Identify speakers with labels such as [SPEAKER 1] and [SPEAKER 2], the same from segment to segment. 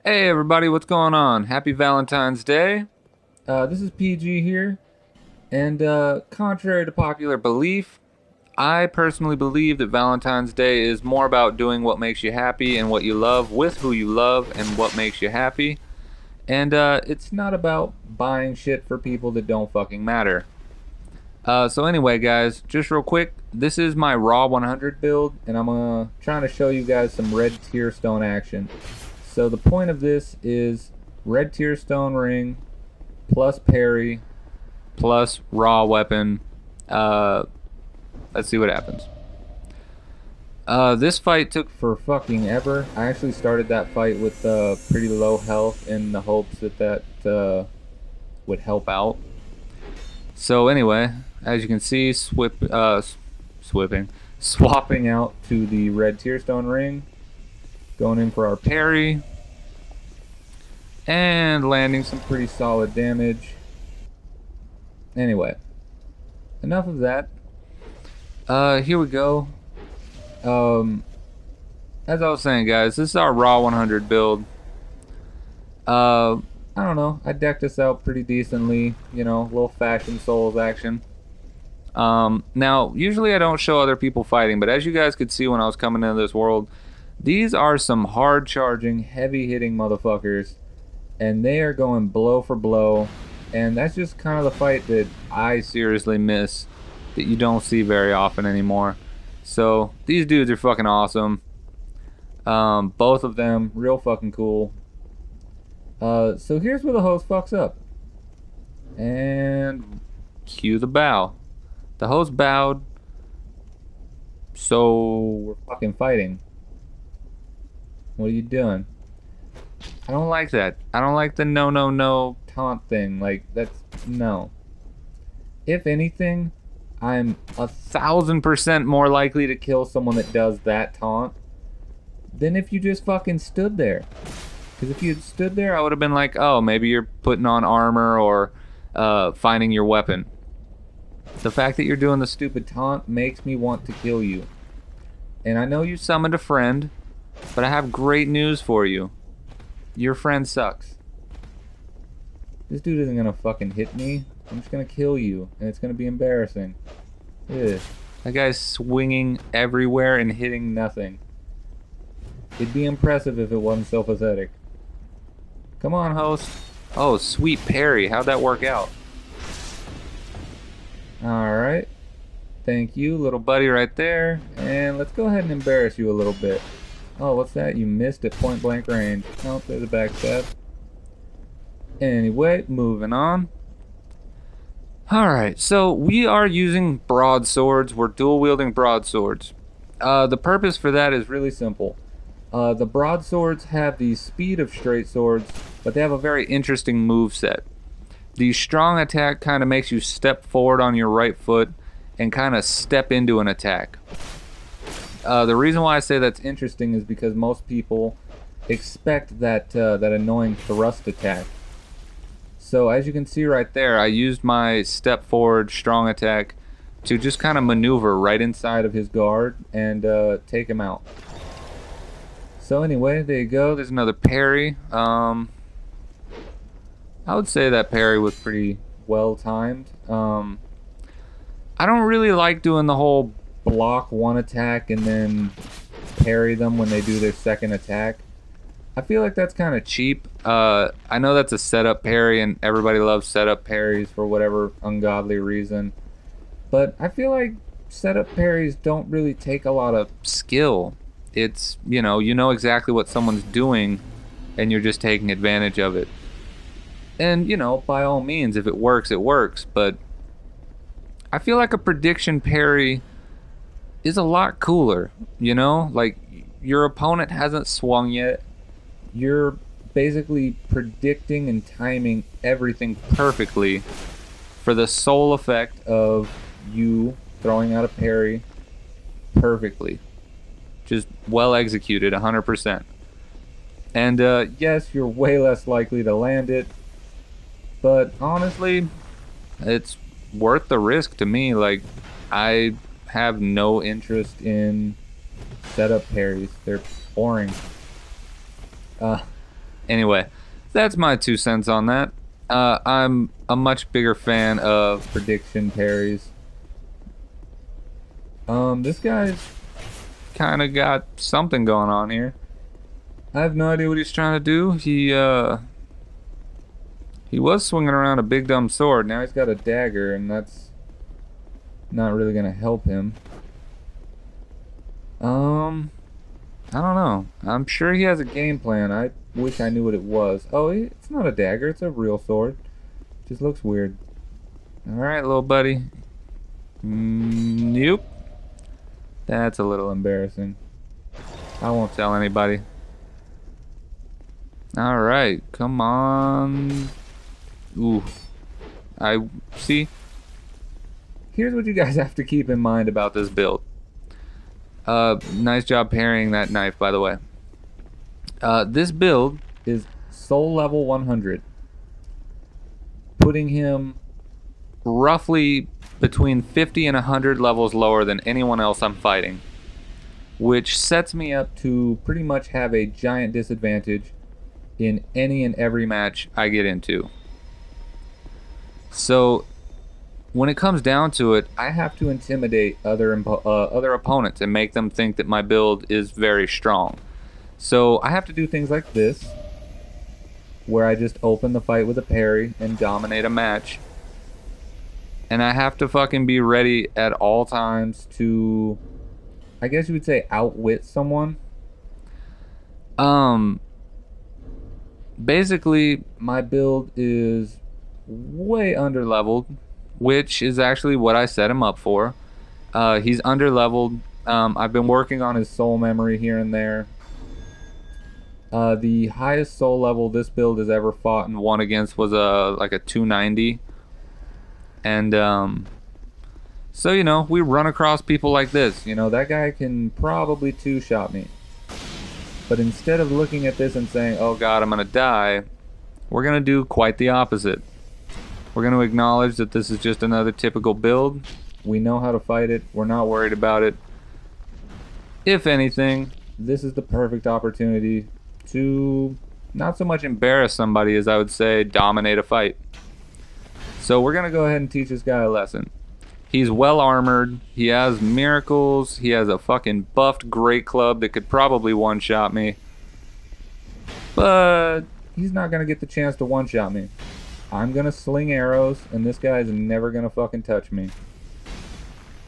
[SPEAKER 1] Hey everybody, what's going on? Happy Valentine's Day. This is PG here, and contrary to popular belief, I personally believe that Valentine's Day is more about doing what makes you happy and what you love with who you love and what makes you happy. And it's not about buying shit for people that don't fucking matter. So anyway, guys, just real quick, this is my Raw 100 build, and I'm trying to show you guys some red tier stone action. So the point of this is red tier stone ring plus parry plus raw weapon. Let's see what happens. This fight took for fucking ever. I actually started that fight with pretty low health in the hopes that would help out. So anyway, as you can see, swapping out to the red tier stone ring, going in for our parry, and landing some pretty solid damage. Anyway, enough of that. Here we go. As I was saying, guys, this is our Raw 100 build. I don't know, I decked this out pretty decently, you know, a little Fashion Souls action. Now, usually I don't show other people fighting, but as you guys could see when I was coming into this world, these are some hard-charging, heavy-hitting motherfuckers, and they are going blow for blow, and that's just kind of the fight that I seriously miss, that you don't see very often anymore. So, these dudes are fucking awesome. Both of them, real fucking cool. So here's where the host fucks up. And cue the bow. The host bowed, so we're fucking fighting. What are you doing? I don't like that. I don't like the no taunt thing. Like, that's no. If anything, I'm 1,000% more likely to kill someone that does that taunt than if you just fucking stood there. Because if you had stood there, I would have been like, oh, maybe you're putting on armor or finding your weapon. The fact that you're doing the stupid taunt makes me want to kill you. And I know you summoned a friend, but I have great news for you. Your friend sucks. This dude isn't gonna fucking hit me. I'm just gonna kill you, and it's gonna be embarrassing. Ugh. That guy's swinging everywhere and hitting nothing. It'd be impressive if it wasn't so pathetic. Come on, host. Oh, sweet parry. How'd that work out? Alright. Thank you, little buddy right there. And let's go ahead and embarrass you a little bit. Oh, what's that? You missed at point blank range. Oh, there's a backstab. Anyway, moving on. Alright, so we are using broadswords. We're dual wielding broadswords. The purpose for that is really simple. The broadswords have the speed of straight swords, but they have a very interesting move set. The strong attack kind of makes you step forward on your right foot and kind of step into an attack. The reason why I say that's interesting is because most people expect that annoying thrust attack. So as you can see right there, I used my step forward strong attack to just kind of maneuver right inside of his guard and take him out. So anyway, there you go. There's another parry. I would say that parry was pretty well timed. I don't really like doing the whole block one attack and then parry them when they do their second attack. I feel like that's kind of cheap. I know that's a setup parry and everybody loves setup parries for whatever ungodly reason. But I feel like setup parries don't really take a lot of skill. It's, you know exactly what someone's doing and you're just taking advantage of it. And, you know, by all means, if it works, it works. But I feel like a prediction parry is a lot cooler, you know? Like, your opponent hasn't swung yet. You're basically predicting and timing everything perfectly for the sole effect of you throwing out a parry perfectly. Just well executed, 100%. And yes, you're way less likely to land it, but honestly, it's worth the risk to me. Like, I have no interest in setup parries. They're boring. Anyway, that's my 2 cents on that. I'm a much bigger fan of prediction parries. This guy's kind of got something going on here. I have no idea what he's trying to do. He was swinging around a big dumb sword. Now he's got a dagger, and that's not really gonna help him. I don't know. I'm sure he has a game plan. I wish I knew what it was. Oh, it's not a dagger. It's a real sword. Just looks weird. Alright, little buddy. Nope. That's a little embarrassing. I won't tell anybody. Alright, come on. Ooh. I see. Here's what you guys have to keep in mind about this build. Nice job parrying that knife, by the way. This build is soul level 100, putting him roughly between 50 and 100 levels lower than anyone else I'm fighting, which sets me up to pretty much have a giant disadvantage in any and every match I get into. So when it comes down to it, I have to intimidate other opponents and make them think that my build is very strong. So I have to do things like this, where I just open the fight with a parry and dominate a match. And I have to fucking be ready at all times to, I guess you would say, outwit someone. Basically, my build is way under leveled, which is actually what I set him up for. He's under leveled. I've been working on his soul memory here and there. The highest soul level this build has ever fought and won against was like a 290. And so, you know, we run across people like this. You know, that guy can probably two-shot me. But instead of looking at this and saying, oh god, I'm gonna die, we're gonna do quite the opposite. We're gonna acknowledge that this is just another typical build. We know how to fight it. We're not worried about it. If anything, this is the perfect opportunity to not so much embarrass somebody as I would say dominate a fight. So we're gonna go ahead and teach this guy a lesson. He's well armored, he has miracles, he has a fucking buffed great club that could probably one-shot me. But he's not gonna get the chance to one-shot me. I'm gonna sling arrows and this guy's never gonna fucking touch me.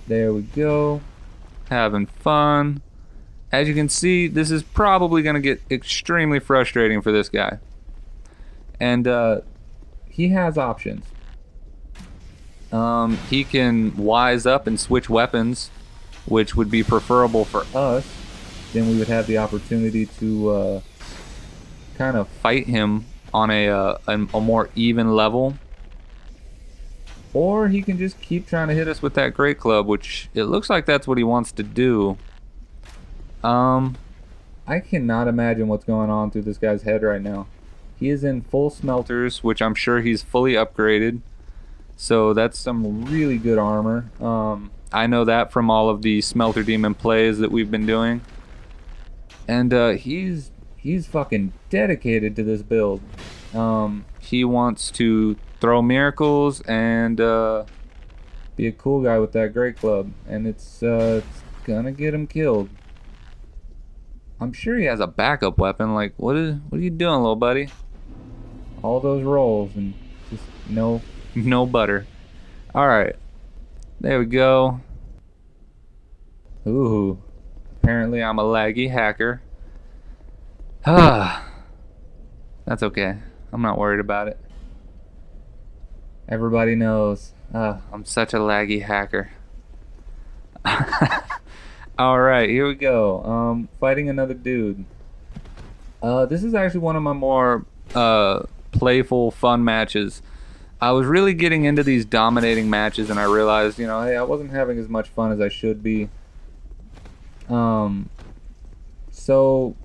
[SPEAKER 1] There we go. Having fun. As you can see, this is probably gonna get extremely frustrating for this guy. And he has options. He can wise up and switch weapons, which would be preferable for us. Then we would have the opportunity to kind of fight him on a more even level. Or he can just keep trying to hit us with that great club, which it looks like that's what he wants to do. I cannot imagine what's going on through this guy's head right now. He is in full smelters, which I'm sure he's fully upgraded. So that's some really good armor. I know that from all of the Smelter Demon plays that we've been doing. And he's fucking dedicated to this build. He wants to throw miracles and be a cool guy with that great club. And it's gonna get him killed. I'm sure he has a backup weapon. Like, what are you doing, little buddy? All those rolls and just no butter. Alright. There we go. Ooh. Apparently I'm a laggy hacker. That's okay. I'm not worried about it. Everybody knows. I'm such a laggy hacker. Alright, here we go. Fighting another dude. This is actually one of my more playful, fun matches. I was really getting into these dominating matches and I realized, you know, hey, I wasn't having as much fun as I should be. So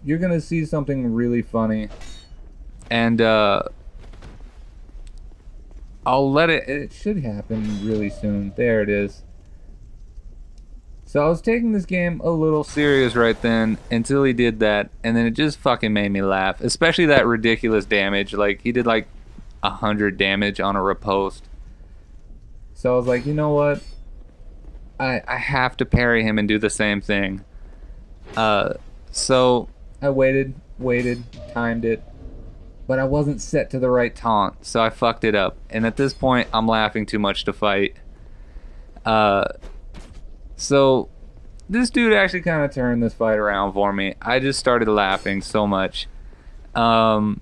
[SPEAKER 1] you're gonna see something really funny and I'll let it should happen really soon. There it is. So I was taking this game a little serious right then until he did that, and then it just fucking made me laugh. Especially that ridiculous damage. Like, he did like 100 damage on a riposte. So I was like, you know what? I have to parry him and do the same thing. So I waited, timed it, but I wasn't set to the right taunt, so I fucked it up. And at this point, I'm laughing too much to fight. So this dude actually kind of turned this fight around for me. I just started laughing so much. I'm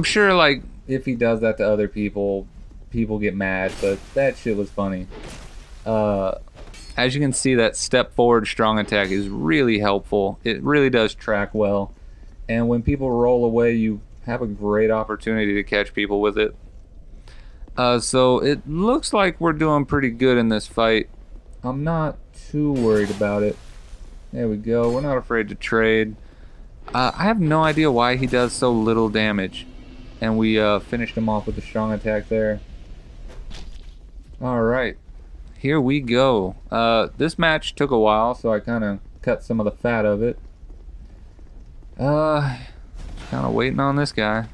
[SPEAKER 1] sure, like, if he does that to other people, people get mad, but that shit was funny. As you can see, that step forward strong attack is really helpful. It really does track well. And when people roll away, you have a great opportunity to catch people with it. So it looks like we're doing pretty good in this fight. I'm not too worried about it. There we go. We're not afraid to trade. I have no idea why he does so little damage. And we finished him off with a strong attack there. Alright. Here we go. This match took a while, so I kind of cut some of the fat of it. Kind of waiting on this guy.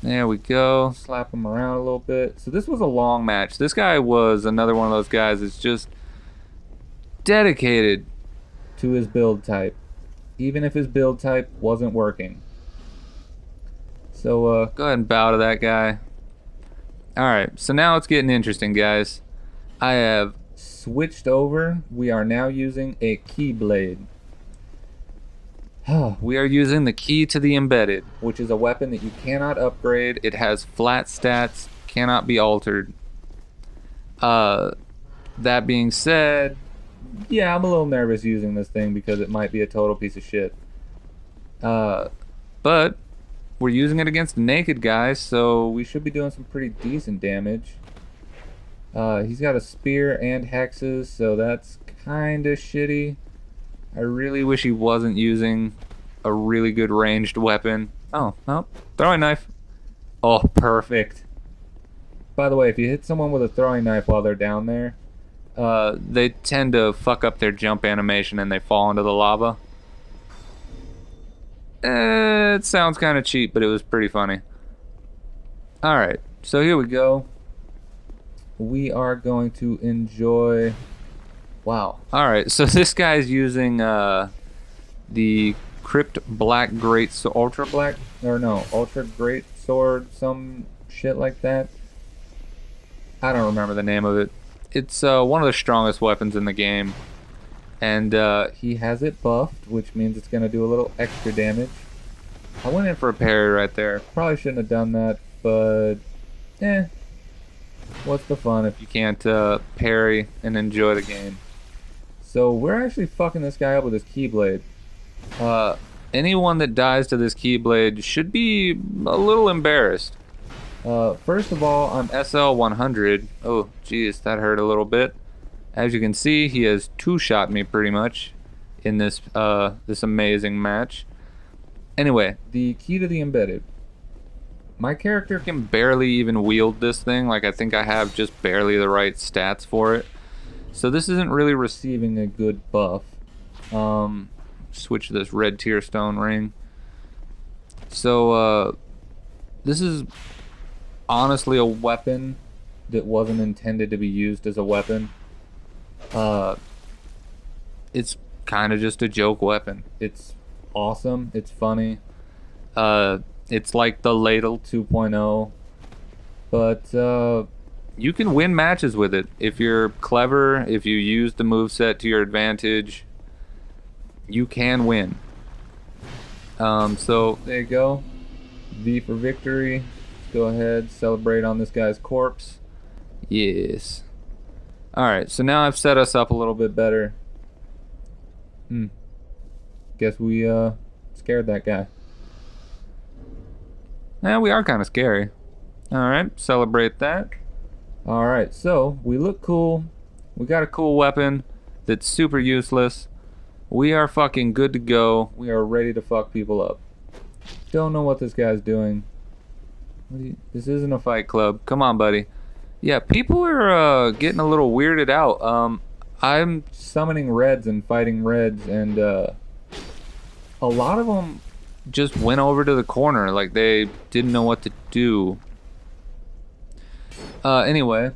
[SPEAKER 1] There we go. Slap him around a little bit. So this was a long match. This guy was another one of those guys that's just dedicated to his build type, even if his build type wasn't working. So go ahead and bow to that guy. Alright, so now it's getting interesting, guys. I have switched over. We are now using a KeyBlade. We are using the key to the embedded, which is a weapon that you cannot upgrade. It has flat stats, cannot be altered. That being said, yeah, I'm a little nervous using this thing because it might be a total piece of shit. But we're using it against naked guys, so we should be doing some pretty decent damage. He's got a spear and hexes, so that's kind of shitty. I really wish he wasn't using a really good ranged weapon. Oh, no. Throwing knife. Oh, perfect. By the way, if you hit someone with a throwing knife while they're down there, they tend to fuck up their jump animation and they fall into the lava. It sounds kind of cheap, but it was pretty funny. Alright, so here we go. We are going to enjoy... Wow. Alright, so this guy's using the Crypt Black Great Sword, Ultra Black, or no, Ultra Great Sword, some shit like that. I don't remember the name of it. It's one of the strongest weapons in the game. And he has it buffed, which means it's going to do a little extra damage. I went in for a parry right there. Probably shouldn't have done that, but what's the fun if you can't parry and enjoy the game? So we're actually fucking this guy up with his Keyblade. Anyone that dies to this Keyblade should be a little embarrassed. First of all, on SL100, oh geez, that hurt a little bit. As you can see, he has two-shot me pretty much in this this amazing match. Anyway, the key to the embedded. My character can barely even wield this thing. Like, I think I have just barely the right stats for it. So this isn't really receiving a good buff. Switch to this red tier stone ring. So this is honestly a weapon that wasn't intended to be used as a weapon. It's kind of just a joke weapon. It's awesome. It's funny. It's like the Ladle 2.0. But you can win matches with it. If you're clever, if you use the moveset to your advantage, you can win. So there you go. V for victory. Let's go ahead, celebrate on this guy's corpse. Yes. Alright, so now I've set us up a little bit better. Guess we scared that guy. Yeah, we are kind of scary. Alright, celebrate that. Alright, so we look cool. We got a cool weapon that's super useless. We are fucking good to go. We are ready to fuck people up. Don't know what this guy's doing. This isn't a fight club. Come on, buddy. Yeah, people are getting a little weirded out. I'm summoning reds and fighting reds, and a lot of them just went over to the corner like they didn't know what to do. Anyway,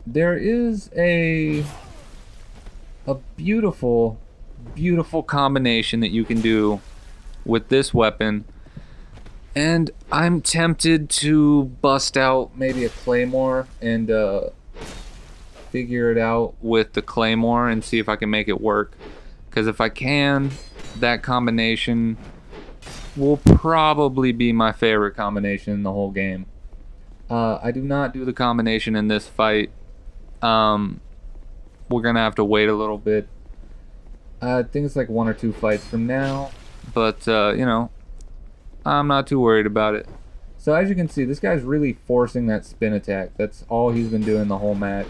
[SPEAKER 1] there is a beautiful, beautiful combination that you can do with this weapon. And I'm tempted to bust out maybe a claymore and figure it out with the claymore and see if I can make it work. Because if I can, that combination will probably be my favorite combination in the whole game. I do not do the combination in this fight. We're gonna have to wait a little bit. I think it's like 1 or 2 fights from now, but you know, I'm not too worried about it. So as you can see, this guy's really forcing that spin attack. That's all he's been doing the whole match.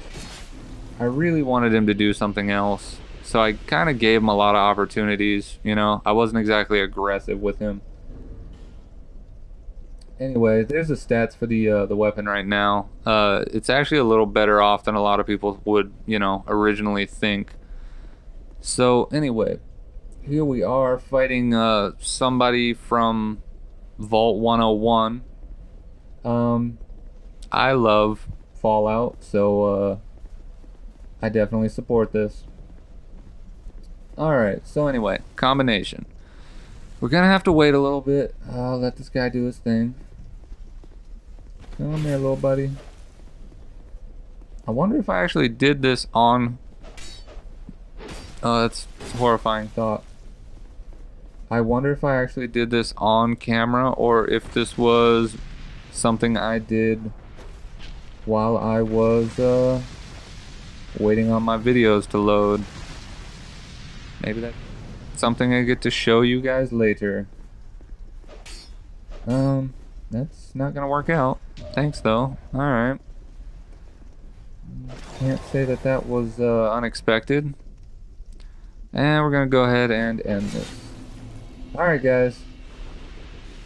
[SPEAKER 1] I really wanted him to do something else, so I kind of gave him a lot of opportunities. You know, I wasn't exactly aggressive with him. Anyway, there's the stats for the weapon right now. It's actually a little better off than a lot of people would, you know, originally think. So anyway, here we are fighting somebody from Vault 101. I love Fallout, so I definitely support this. Alright, so anyway, combination. We're gonna have to wait a little bit. I'll let this guy do his thing. Come here, little buddy. I wonder if I actually did this on... Oh, that's a horrifying thought. I wonder if I actually did this on camera or if this was something I did while I was waiting on my videos to load. Maybe that's something I get to show you guys later. That's not gonna work out. Thanks though. Alright. Can't say that that was unexpected. And we're gonna go ahead and end this. Alright guys,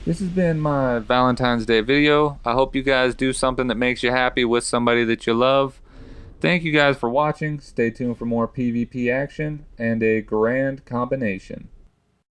[SPEAKER 1] this has been my Valentine's Day video. I hope you guys do something that makes you happy with somebody that you love. Thank you guys for watching. Stay tuned for more PvP action and a grand combination.